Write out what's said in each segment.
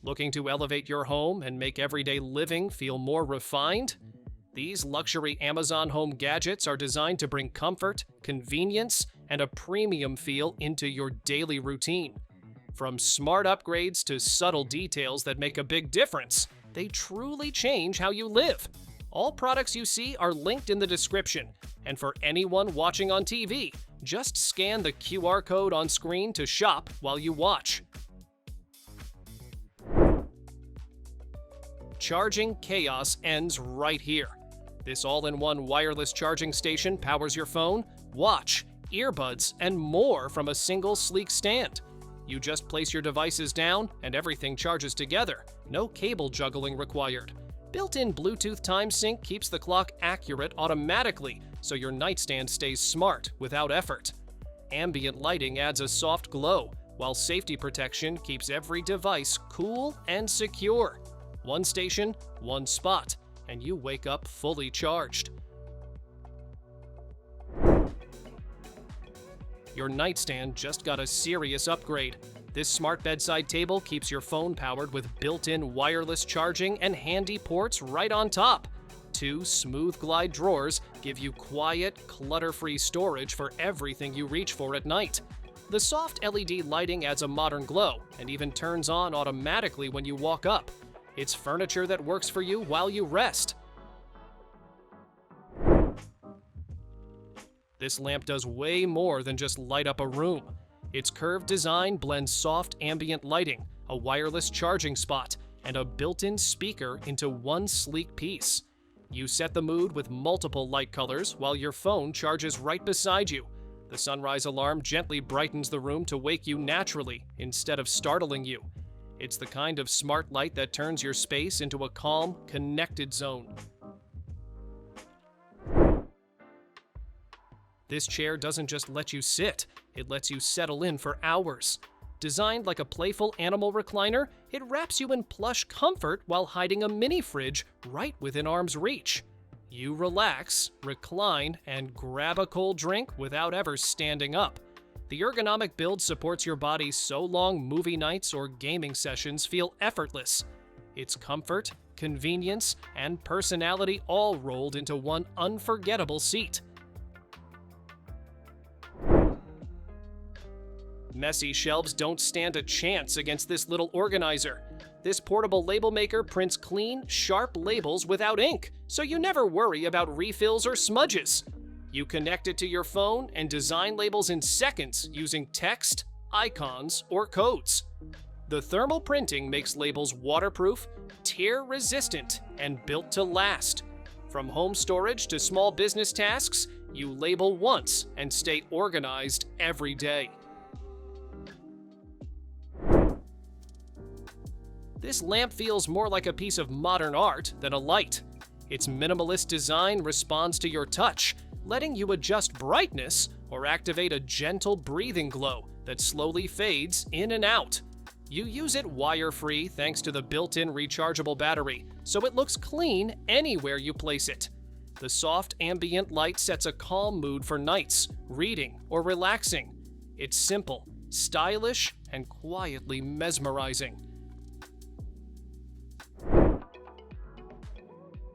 Looking to elevate your home and make everyday living feel more refined? These luxury Amazon home gadgets are designed to bring comfort, convenience, and a premium feel into your daily routine. From smart upgrades to subtle details that make a big difference, they truly change how you live. All products you see are linked in the description, and for anyone watching on TV, just scan the QR code on screen to shop while you watch. Charging chaos ends right here. This all-in-one wireless charging station powers your phone, watch, earbuds, and more from a single sleek stand. You just place your devices down and everything charges together. No cable juggling required. Built-in Bluetooth time sync keeps the clock accurate automatically, so your nightstand stays smart without effort. Ambient lighting adds a soft glow, while safety protection keeps every device cool and secure. One station, one spot, and you wake up fully charged. Your nightstand just got a serious upgrade. This smart bedside table keeps your phone powered with built-in wireless charging and handy ports right on top. 2 smooth glide drawers give you quiet, clutter-free storage for everything you reach for at night. The soft LED lighting adds a modern glow and even turns on automatically when you walk up. It's furniture that works for you while you rest. This lamp does way more than just light up a room. Its curved design blends soft ambient lighting, a wireless charging spot, and a built-in speaker into one sleek piece. You set the mood with multiple light colors while your phone charges right beside you. The sunrise alarm gently brightens the room to wake you naturally instead of startling you. It's the kind of smart light that turns your space into a calm, connected zone. This chair doesn't just let you sit, it lets you settle in for hours. Designed like a playful animal recliner, it wraps you in plush comfort while hiding a mini fridge right within arm's reach. You relax, recline, and grab a cold drink without ever standing up. The ergonomic build supports your body so long movie nights or gaming sessions feel effortless. It's comfort, convenience, and personality all rolled into one unforgettable seat. Messy shelves don't stand a chance against this little organizer. This portable label maker prints clean, sharp labels without ink, so you never worry about refills or smudges. You connect it to your phone and design labels in seconds using text, icons, or codes. The thermal printing makes labels waterproof, tear-resistant, and built to last. From home storage to small business tasks, you label once and stay organized every day. This lamp feels more like a piece of modern art than a light. Its minimalist design responds to your touch, letting you adjust brightness or activate a gentle breathing glow that slowly fades in and out. You use it wire-free thanks to the built-in rechargeable battery, so it looks clean anywhere you place it. The soft ambient light sets a calm mood for nights, reading, or relaxing. It's simple, stylish, and quietly mesmerizing.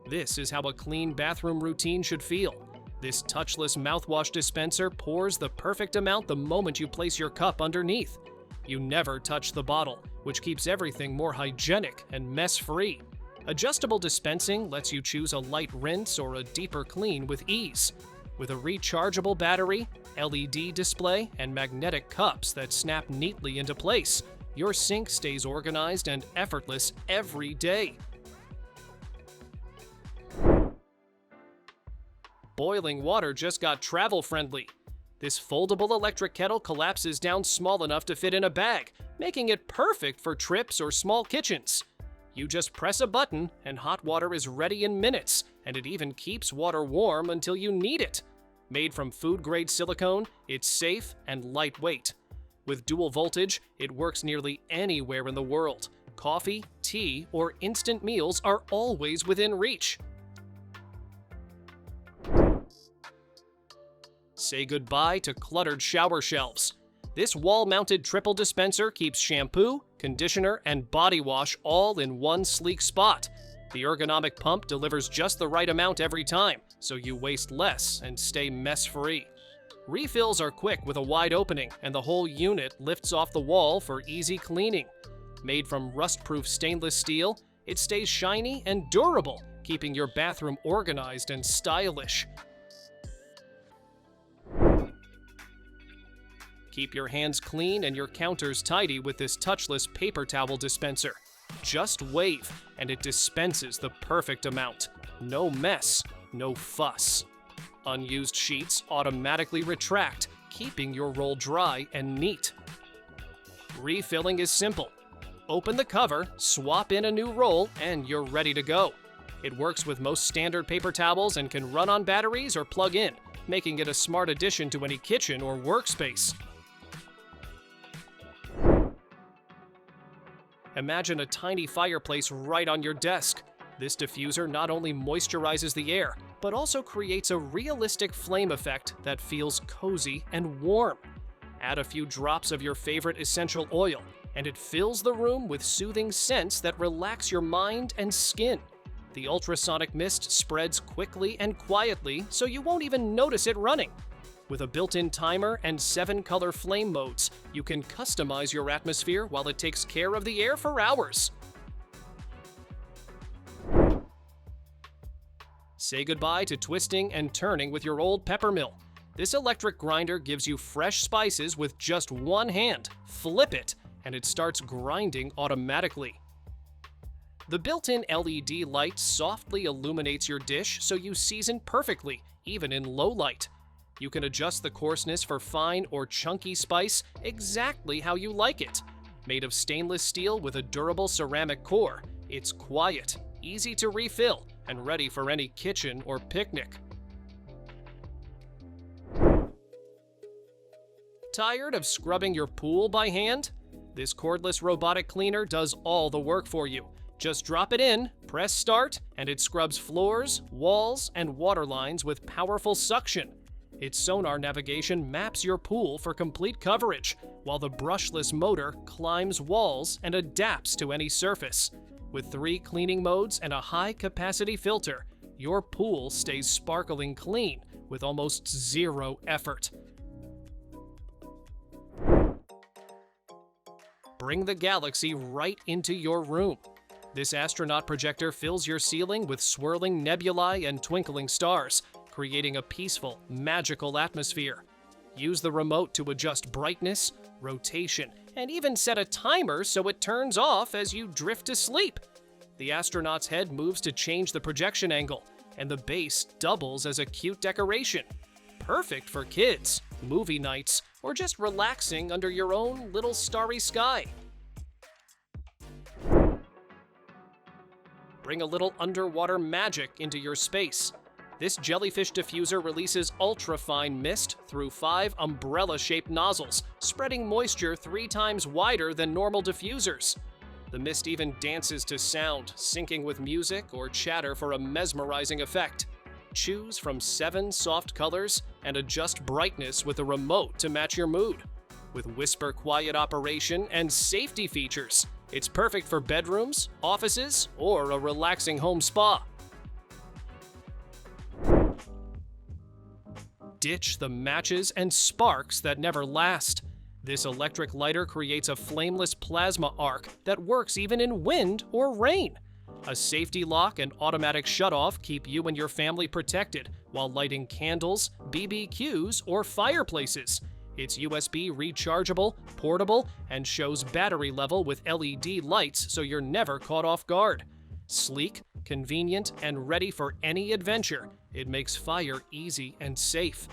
This is how a clean bathroom routine should feel. This touchless mouthwash dispenser pours the perfect amount the moment you place your cup underneath. You never touch the bottle, which keeps everything more hygienic and mess-free. Adjustable dispensing lets you choose a light rinse or a deeper clean with ease. With a rechargeable battery, LED display, and magnetic cups that snap neatly into place, your sink stays organized and effortless every day. Boiling water just got travel-friendly. This foldable electric kettle collapses down small enough to fit in a bag, making it perfect for trips or small kitchens. You just press a button and hot water is ready in minutes, and it even keeps water warm until you need it. Made from food-grade silicone, it's safe and lightweight. With dual voltage, it works nearly anywhere in the world. Coffee, tea, or instant meals are always within reach. Say goodbye to cluttered shower shelves. This wall-mounted triple dispenser keeps shampoo, conditioner, and body wash all in one sleek spot. The ergonomic pump delivers just the right amount every time, so you waste less and stay mess-free. Refills are quick with a wide opening, and the whole unit lifts off the wall for easy cleaning. Made from rust-proof stainless steel, it stays shiny and durable, keeping your bathroom organized and stylish. Keep your hands clean and your counters tidy with this touchless paper towel dispenser. Just wave, and it dispenses the perfect amount. No mess, no fuss. Unused sheets automatically retract, keeping your roll dry and neat. Refilling is simple. Open the cover, swap in a new roll, and you're ready to go. It works with most standard paper towels and can run on batteries or plug in, making it a smart addition to any kitchen or workspace. Imagine a tiny fireplace right on your desk. This diffuser not only moisturizes the air, but also creates a realistic flame effect that feels cozy and warm. Add a few drops of your favorite essential oil, and it fills the room with soothing scents that relax your mind and skin. The ultrasonic mist spreads quickly and quietly, so you won't even notice it running. With a built-in timer and 7 color flame modes, you can customize your atmosphere while it takes care of the air for hours. Say goodbye to twisting and turning with your old pepper mill. This electric grinder gives you fresh spices with just one hand. Flip it, and it starts grinding automatically. The built-in LED light softly illuminates your dish so you season perfectly, even in low light. You can adjust the coarseness for fine or chunky spice exactly how you like it. Made of stainless steel with a durable ceramic core, it's quiet, easy to refill, and ready for any kitchen or picnic. Tired of scrubbing your pool by hand? This cordless robotic cleaner does all the work for you. Just drop it in, press start, and it scrubs floors, walls, and water lines with powerful suction. Its sonar navigation maps your pool for complete coverage, while the brushless motor climbs walls and adapts to any surface. With 3 cleaning modes and a high-capacity filter, your pool stays sparkling clean with almost zero effort. Bring the galaxy right into your room. This astronaut projector fills your ceiling with swirling nebulae and twinkling stars, creating a peaceful, magical atmosphere. Use the remote to adjust brightness, rotation, and even set a timer so it turns off as you drift to sleep. The astronaut's head moves to change the projection angle, and the base doubles as a cute decoration. Perfect for kids, movie nights, or just relaxing under your own little starry sky. Bring a little underwater magic into your space. This Jellyfish Diffuser releases ultra-fine mist through 5 umbrella-shaped nozzles, spreading moisture 3 times wider than normal diffusers. The mist even dances to sound, syncing with music or chatter for a mesmerizing effect. Choose from 7 soft colors and adjust brightness with a remote to match your mood. With whisper quiet operation and safety features, it's perfect for bedrooms, offices, or a relaxing home spa. Ditch the matches and sparks that never last. This electric lighter creates a flameless plasma arc that works even in wind or rain. A safety lock and automatic shutoff keep you and your family protected while lighting candles, BBQs, or fireplaces. It's USB rechargeable, portable, and shows battery level with LED lights so you're never caught off guard. Sleek, convenient, and ready for any adventure, it makes fire easy and safe.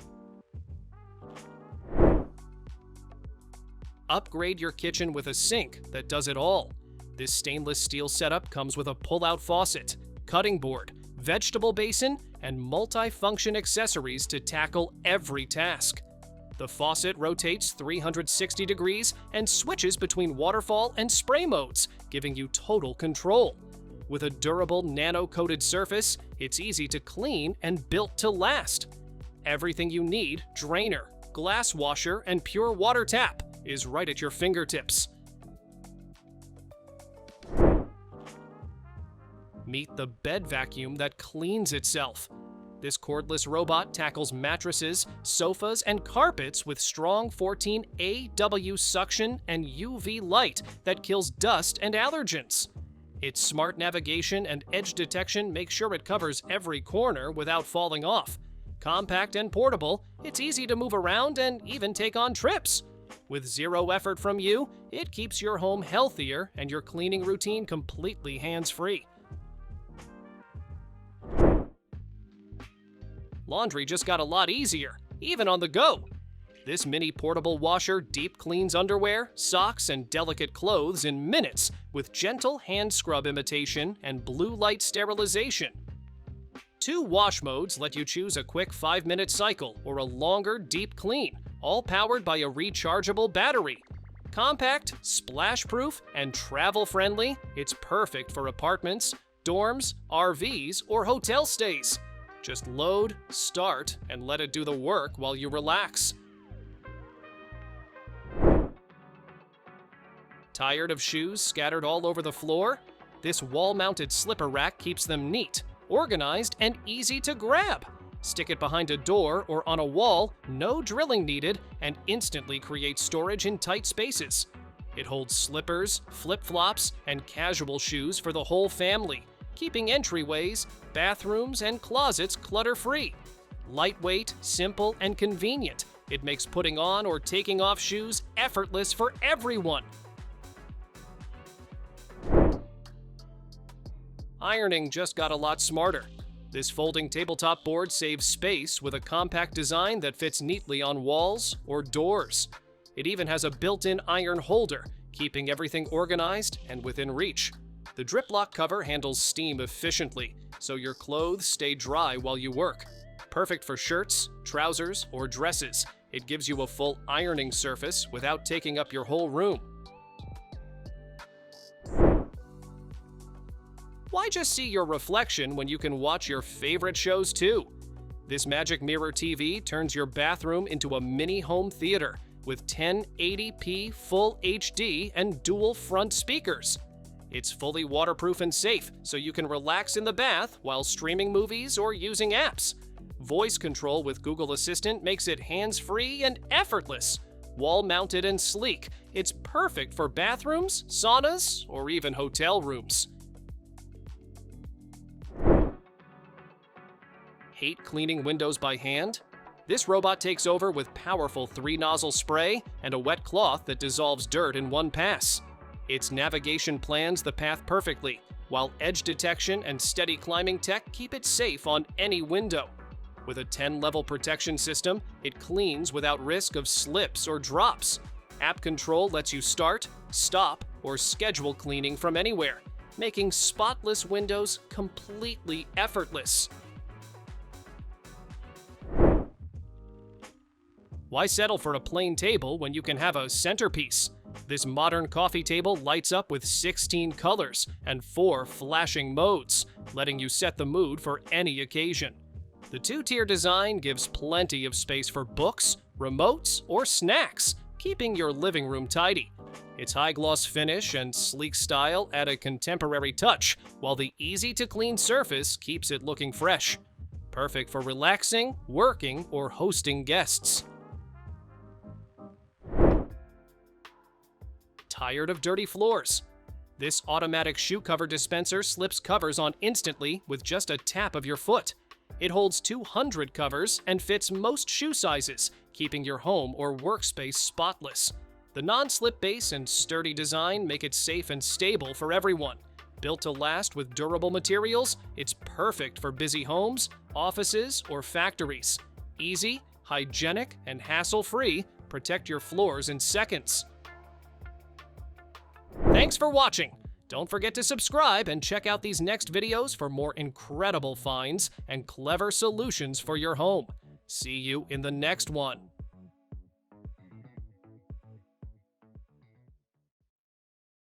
Upgrade your kitchen with a sink that does it all. This stainless steel setup comes with a pull-out faucet, cutting board, vegetable basin, and multi-function accessories to tackle every task. The faucet rotates 360 degrees and switches between waterfall and spray modes, giving you total control. With a durable nano-coated surface, it's easy to clean and built to last. Everything you need, drainer, glass washer, and pure water tap, is right at your fingertips. Meet the bed vacuum that cleans itself. This cordless robot tackles mattresses, sofas, and carpets with strong 14 AW suction and UV light that kills dust and allergens. Its smart navigation and edge detection make sure it covers every corner without falling off. Compact and portable, it's easy to move around and even take on trips. With zero effort from you, it keeps your home healthier and your cleaning routine completely hands-free. Laundry just got a lot easier, even on the go. This mini portable washer deep cleans underwear, socks, and delicate clothes in minutes with gentle hand scrub imitation and blue light sterilization. 2 wash modes let you choose a quick 5-minute cycle or a longer deep clean, all powered by a rechargeable battery. Compact, splash-proof, and travel-friendly, it's perfect for apartments, dorms, RVs, or hotel stays. Just load, start, and let it do the work while you relax. Tired of shoes scattered all over the floor? This wall-mounted slipper rack keeps them neat, organized, and easy to grab. Stick it behind a door or on a wall, no drilling needed, and instantly creates storage in tight spaces. It holds slippers, flip-flops, and casual shoes for the whole family, keeping entryways, bathrooms, and closets clutter-free. Lightweight, simple, and convenient, it makes putting on or taking off shoes effortless for everyone. Ironing just got a lot smarter. This folding tabletop board saves space with a compact design that fits neatly on walls or doors. It even has a built-in iron holder, keeping everything organized and within reach. The drip lock cover handles steam efficiently, so your clothes stay dry while you work. Perfect for shirts, trousers, or dresses. It gives you a full ironing surface without taking up your whole room. Why just see your reflection when you can watch your favorite shows too? This Magic Mirror TV turns your bathroom into a mini home theater with 1080p Full HD and dual front speakers. It's fully waterproof and safe, so you can relax in the bath while streaming movies or using apps. Voice control with Google Assistant makes it hands-free and effortless. Wall-mounted and sleek, it's perfect for bathrooms, saunas, or even hotel rooms. Hate cleaning windows by hand? This robot takes over with powerful 3-nozzle spray and a wet cloth that dissolves dirt in one pass. Its navigation plans the path perfectly, while edge detection and steady climbing tech keep it safe on any window. With a 10-level protection system, it cleans without risk of slips or drops. App control lets you start, stop, or schedule cleaning from anywhere, making spotless windows completely effortless. Why settle for a plain table when you can have a centerpiece? This modern coffee table lights up with 16 colors and 4 flashing modes, letting you set the mood for any occasion. The 2-tier design gives plenty of space for books, remotes, or snacks, keeping your living room tidy. Its high-gloss finish and sleek style add a contemporary touch, while the easy-to-clean surface keeps it looking fresh. Perfect for relaxing, working, or hosting guests. Tired of dirty floors? This automatic shoe cover dispenser slips covers on instantly with just a tap of your foot. It holds 200 covers and fits most shoe sizes, keeping your home or workspace spotless. The non-slip base and sturdy design make it safe and stable for everyone. Built to last with durable materials, it's perfect for busy homes, offices, or factories. Easy, hygienic, and hassle-free, protect your floors in seconds. Thanks for watching! Don't forget to subscribe and check out these next videos for more incredible finds and clever solutions for your home. See you in the next one.